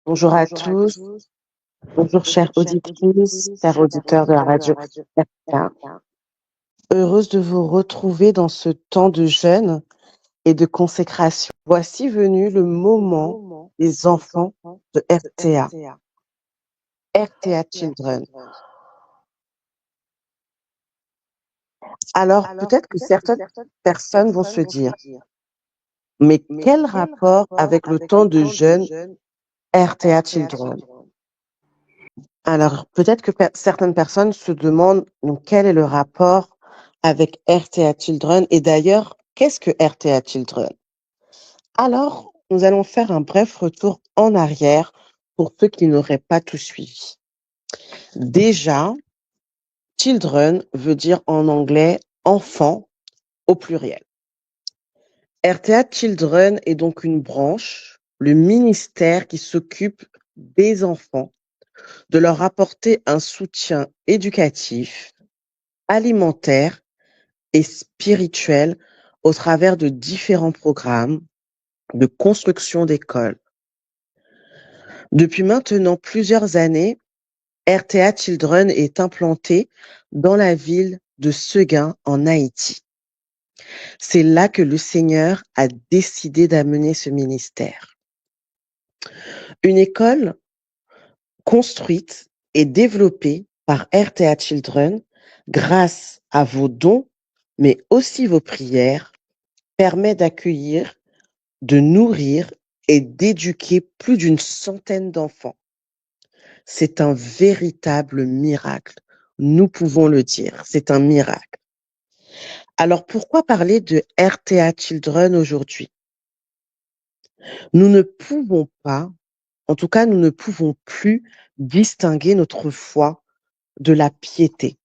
Bonjour à tous, bonjour chères auditrices, chers auditeurs de la radio RPA. Heureuse de vous retrouver dans ce temps de jeûne et de consécration. Voici venu le moment des enfants de RTA, RTA Children. Alors peut-être que certaines personnes vont se dire, mais quel rapport avec le temps de jeûne RTA Children? Alors, peut-être que certaines personnes se demandent donc, quel est le rapport avec RTA Children et d'ailleurs, qu'est-ce que RTA Children? Alors, nous allons faire un bref retour en arrière pour ceux qui n'auraient pas tout suivi. Déjà, Children veut dire en anglais enfant au pluriel. RTA Children est donc une branche, le ministère qui s'occupe des enfants, de leur apporter un soutien éducatif, alimentaire et spirituel au travers de différents programmes de construction d'écoles. Depuis maintenant plusieurs années, RTA Children est implanté dans la ville de Seguin en Haïti. C'est là que le Seigneur a décidé d'amener ce ministère. Une école construite et développée par RTA Children grâce à vos dons, mais aussi vos prières, permet d'accueillir, de nourrir et d'éduquer plus d'une centaine d'enfants. C'est un véritable miracle. Nous pouvons le dire, c'est un miracle. Alors pourquoi parler de RTA Children aujourd'hui? Nous ne pouvons pas, en tout cas nous ne pouvons plus distinguer notre foi de la piété.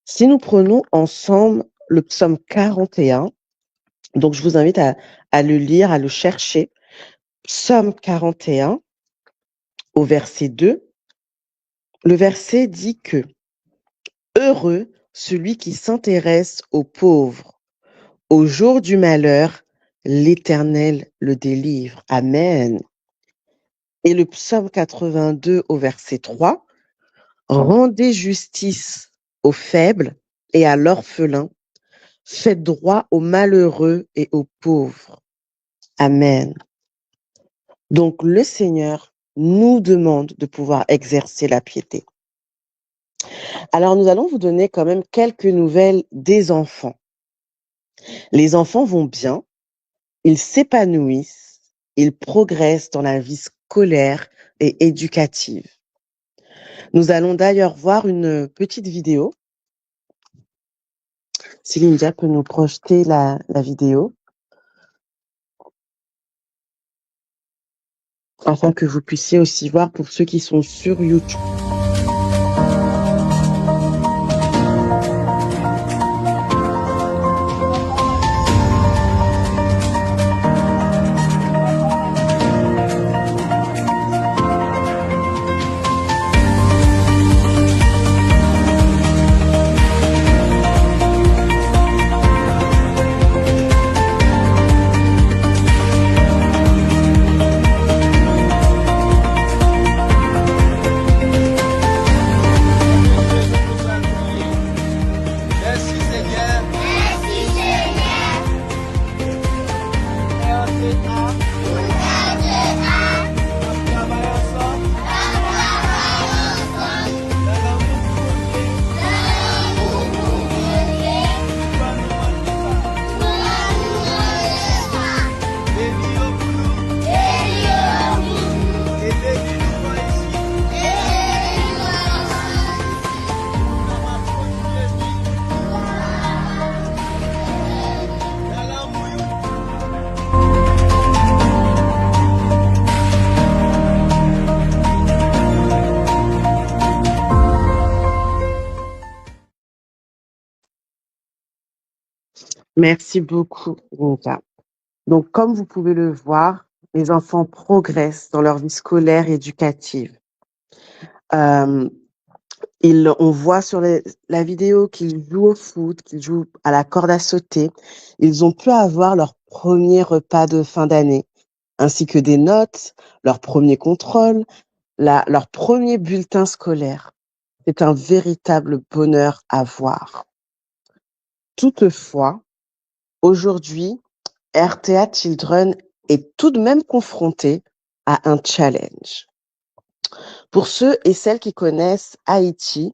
Si nous prenons ensemble le psaume 41, donc je vous invite à le lire, à le chercher, psaume 41, au verset 2, le verset dit que « Heureux celui qui s'intéresse aux pauvres. Au jour du malheur, l'Éternel le délivre. » Amen. Et le psaume 82 au verset 3, « Rendez justice aux faibles et à l'orphelin. Faites droit aux malheureux et aux pauvres. » Amen. Donc le Seigneur nous demande de pouvoir exercer la piété. Alors nous allons vous donner quand même quelques nouvelles des enfants. Les enfants vont bien, ils s'épanouissent, ils progressent dans la vie scolaire et éducative. Nous allons d'ailleurs voir une petite vidéo. Si Linda peut nous projeter la vidéo, afin que vous puissiez aussi voir pour ceux qui sont sur YouTube. Merci beaucoup, Linda. Donc, comme vous pouvez le voir, les enfants progressent dans leur vie scolaire et éducative. On voit sur la vidéo qu'ils jouent au foot, qu'ils jouent à la corde à sauter. Ils ont pu avoir leur premier repas de fin d'année, ainsi que des notes, leur premier contrôle, leur premier bulletin scolaire. C'est un véritable bonheur à voir. Toutefois, aujourd'hui, RTA Children est tout de même confronté à un challenge. Pour ceux et celles qui connaissent Haïti,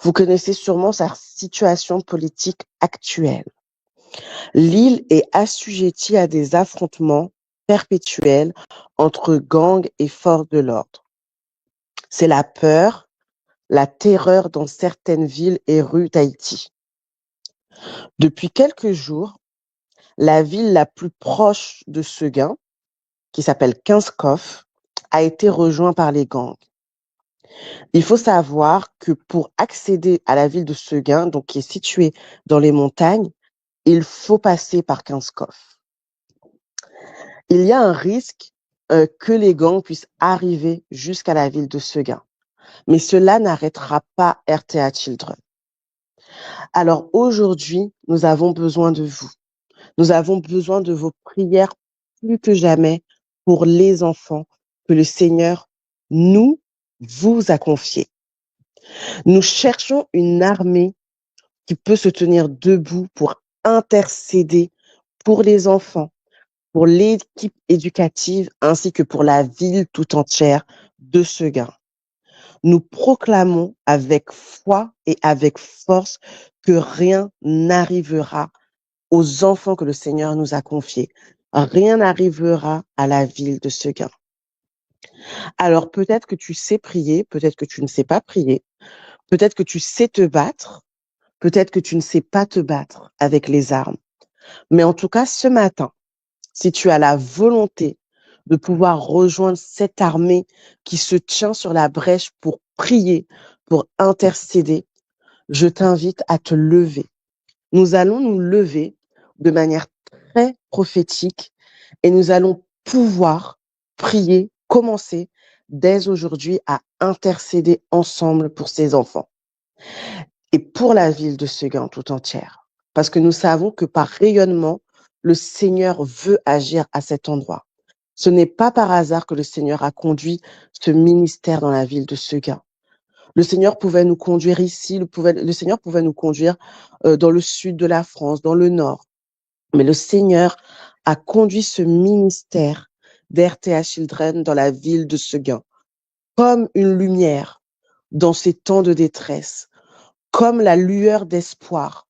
vous connaissez sûrement sa situation politique actuelle. L'île est assujettie à des affrontements perpétuels entre gangs et forces de l'ordre. C'est la peur, la terreur dans certaines villes et rues d'Haïti. Depuis quelques jours, la ville la plus proche de Seguin, qui s'appelle Kinskof, a été rejointe par les gangs. Il faut savoir que pour accéder à la ville de Seguin, donc qui est située dans les montagnes, il faut passer par Kinskof. Il y a un risque que les gangs puissent arriver jusqu'à la ville de Seguin. Mais cela n'arrêtera pas RTA Children. Alors aujourd'hui, nous avons besoin de vous. Nous avons besoin de vos prières plus que jamais pour les enfants que le Seigneur vous a confiés. Nous cherchons une armée qui peut se tenir debout pour intercéder pour les enfants, pour l'équipe éducative ainsi que pour la ville tout entière de Seguin. Nous proclamons avec foi et avec force que rien n'arrivera aux enfants que le Seigneur nous a confiés. Rien n'arrivera à la ville de Seguin. Alors peut-être que tu sais prier, peut-être que tu ne sais pas prier, peut-être que tu sais te battre, peut-être que tu ne sais pas te battre avec les armes. Mais en tout cas, ce matin, si tu as la volonté de pouvoir rejoindre cette armée qui se tient sur la brèche pour prier, pour intercéder, je t'invite à te lever. Nous allons nous lever de manière très prophétique et nous allons pouvoir prier, commencer dès aujourd'hui à intercéder ensemble pour ces enfants et pour la ville de Seguin tout entière. Parce que nous savons que par rayonnement, le Seigneur veut agir à cet endroit. Ce n'est pas par hasard que le Seigneur a conduit ce ministère dans la ville de Seguin. Le Seigneur pouvait nous conduire ici, le Seigneur pouvait nous conduire dans le sud de la France, dans le nord. Mais le Seigneur a conduit ce ministère d'RTA Children dans la ville de Seguin, comme une lumière dans ces temps de détresse, comme la lueur d'espoir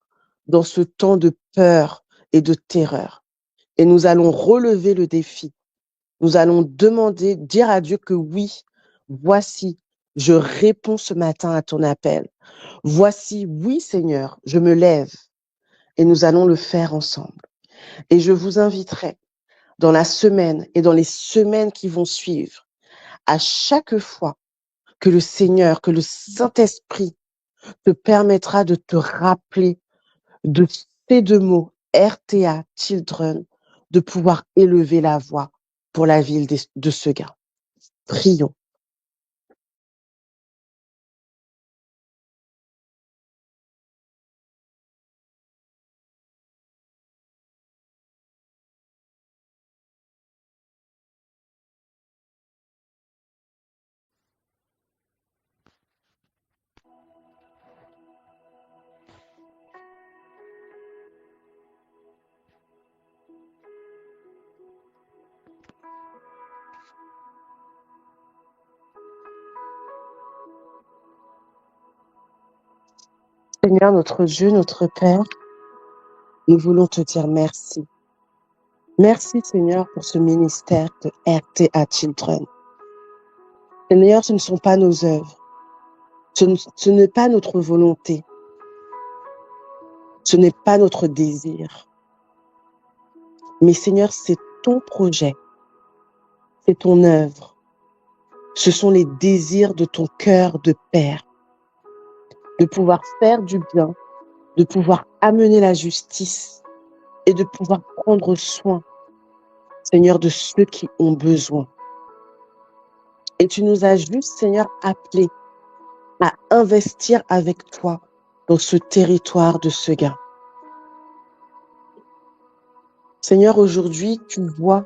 dans ce temps de peur et de terreur. Et nous allons relever le défi. Nous allons demander, dire à Dieu que oui, voici, je réponds ce matin à ton appel. Voici, oui Seigneur, je me lève et nous allons le faire ensemble. Et je vous inviterai dans la semaine et dans les semaines qui vont suivre, à chaque fois que le Seigneur, que le Saint-Esprit te permettra de te rappeler de ces deux mots, RTA, Children, de pouvoir élever la voix pour la ville de Seguin. Prions. Seigneur, notre Dieu, notre Père, nous voulons te dire merci. Merci, Seigneur, pour ce ministère de RTA Children. Seigneur, ce ne sont pas nos œuvres. Ce n'est pas notre volonté. Ce n'est pas notre désir. Mais Seigneur, c'est ton projet. C'est ton œuvre. Ce sont les désirs de ton cœur de Père. De pouvoir faire du bien, de pouvoir amener la justice et de pouvoir prendre soin, Seigneur, de ceux qui ont besoin. Et tu nous as juste, Seigneur, appelés à investir avec toi dans ce territoire de Seguin. Seigneur, aujourd'hui, tu vois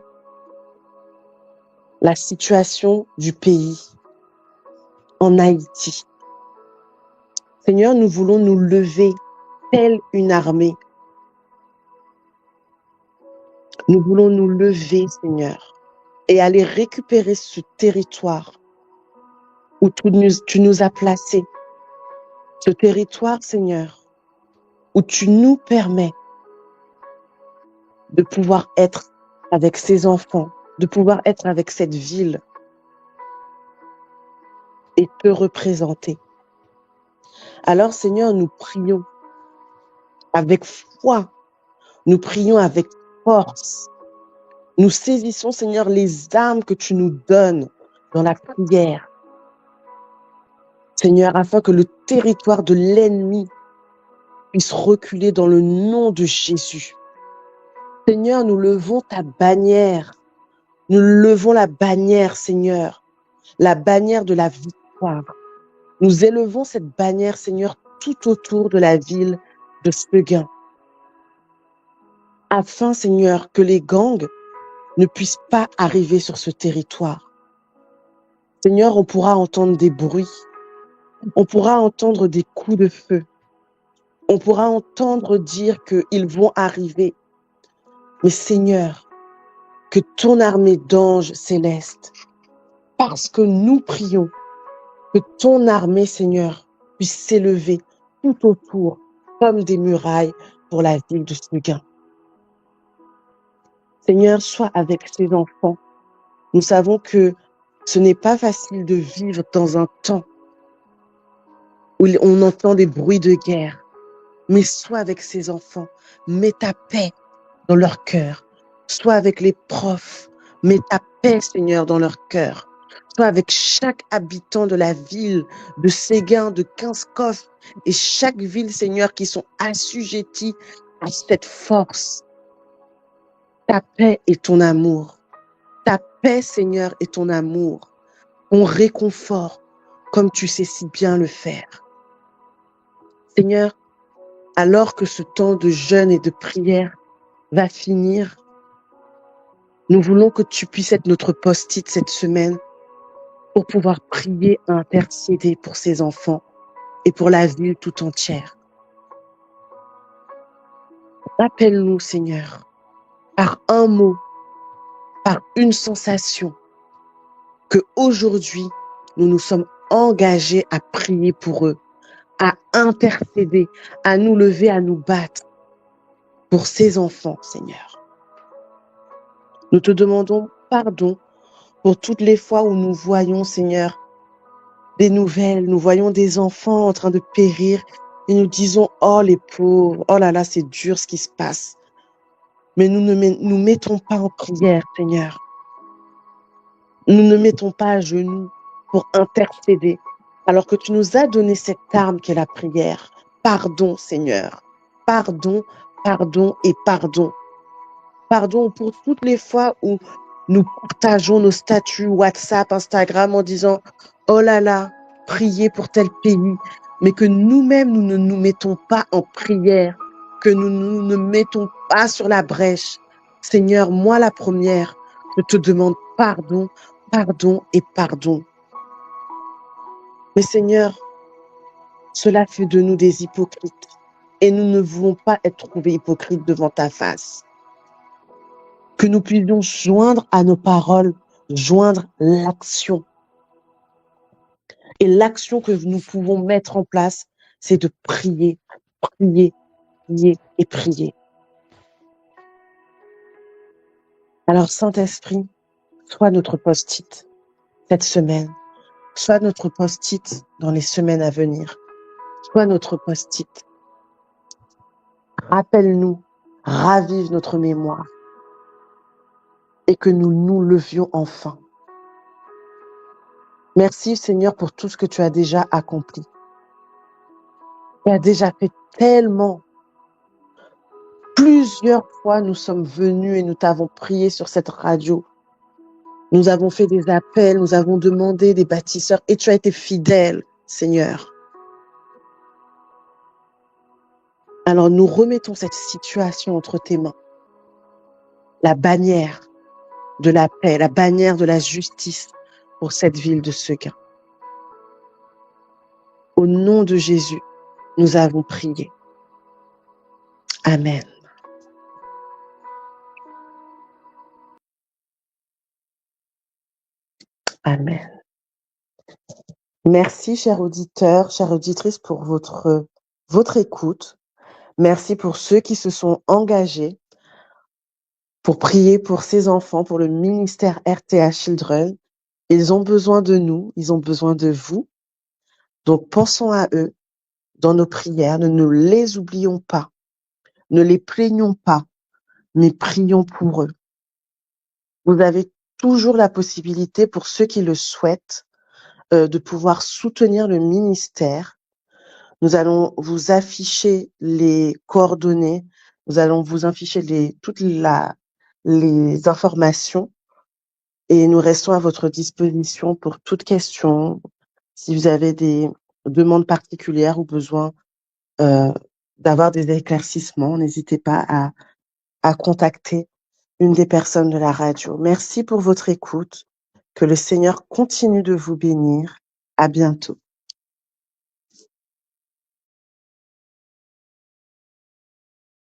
la situation du pays en Haïti. Seigneur, nous voulons nous lever telle une armée. Nous voulons nous lever, Seigneur, et aller récupérer ce territoire où tu nous as placés. Ce territoire, Seigneur, où tu nous permets de pouvoir être avec ces enfants, de pouvoir être avec cette ville et te représenter. Alors, Seigneur, nous prions avec foi, nous prions avec force. Nous saisissons, Seigneur, les armes que tu nous donnes dans la prière. Seigneur, afin que le territoire de l'ennemi puisse reculer dans le nom de Jésus. Seigneur, nous levons ta bannière. Nous levons la bannière, Seigneur, la bannière de la victoire. Nous élevons cette bannière, Seigneur, tout autour de la ville de Seguin. Afin, Seigneur, que les gangs ne puissent pas arriver sur ce territoire. Seigneur, on pourra entendre des bruits. On pourra entendre des coups de feu. On pourra entendre dire qu'ils vont arriver. Mais Seigneur, que ton armée d'anges célestes, parce que nous prions, que ton armée, Seigneur, puisse s'élever tout autour comme des murailles pour la ville de Seguin. Seigneur, sois avec ces enfants. Nous savons que ce n'est pas facile de vivre dans un temps où on entend des bruits de guerre. Mais sois avec ces enfants. Mets ta paix dans leur cœur. Sois avec les profs. Mets ta paix, Seigneur, dans leur cœur. Sois avec chaque habitant de la ville, de Seguin, de Kinskov et chaque ville, Seigneur, qui sont assujettis à cette force. Ta paix et ton amour. Ta paix, Seigneur, et ton amour. Ton réconfort, comme tu sais si bien le faire. Seigneur, alors que ce temps de jeûne et de prière va finir, nous voulons que tu puisses être notre post-it cette semaine pour pouvoir prier et intercéder pour ces enfants et pour la ville tout entière. Rappelle-nous, Seigneur, par un mot, par une sensation, que aujourd'hui, nous nous sommes engagés à prier pour eux, à intercéder, à nous lever, à nous battre pour ces enfants, Seigneur. Nous te demandons pardon pour toutes les fois où nous voyons, Seigneur, des nouvelles, nous voyons des enfants en train de périr et nous disons, oh les pauvres, oh là là, c'est dur ce qui se passe. Mais nous ne nous mettons pas en prière, Seigneur. Nous ne mettons pas à genoux pour intercéder, alors que tu nous as donné cette arme qu'est la prière. Pardon, Seigneur. Pardon, pardon et pardon. Pardon pour toutes les fois où nous partageons nos statuts WhatsApp, Instagram en disant « Oh là là, priez pour tel pays », mais que nous-mêmes, nous ne nous mettons pas en prière, que nous ne mettons pas sur la brèche. Seigneur, moi la première, je te demande pardon, pardon et pardon. Mais Seigneur, cela fait de nous des hypocrites et nous ne voulons pas être trouvés hypocrites devant ta face. Que nous puissions joindre à nos paroles, joindre l'action. Et l'action que nous pouvons mettre en place, c'est de prier, prier, prier et prier. Alors, Saint-Esprit, sois notre post-it cette semaine, sois notre post-it dans les semaines à venir, sois notre post-it. Rappelle-nous, ravive notre mémoire et que nous nous levions enfin. Merci Seigneur pour tout ce que tu as déjà accompli. Tu as déjà fait tellement. Plusieurs fois, nous sommes venus et nous t'avons prié sur cette radio. Nous avons fait des appels, nous avons demandé des bâtisseurs et tu as été fidèle, Seigneur. Alors nous remettons cette situation entre tes mains. La bannière de la paix, la bannière de la justice pour cette ville de Seguin. Au nom de Jésus, nous avons prié. Amen. Amen. Merci, chers auditeurs, chères auditrices, pour votre écoute. Merci pour ceux qui se sont engagés pour prier pour ces enfants, pour le ministère RTA Children. Ils ont besoin de nous, ils ont besoin de vous. Donc, pensons à eux dans nos prières. Ne nous les oublions pas. Ne les plaignons pas, mais prions pour eux. Vous avez toujours la possibilité, pour ceux qui le souhaitent, de pouvoir soutenir le ministère. Nous allons vous afficher les coordonnées. Nous allons vous afficher toutes les informations et nous restons à votre disposition pour toute question. Si vous avez des demandes particulières ou besoin d'avoir des éclaircissements, n'hésitez pas à contacter une des personnes de la radio. Merci pour votre écoute. Que le Seigneur continue de vous bénir. À bientôt.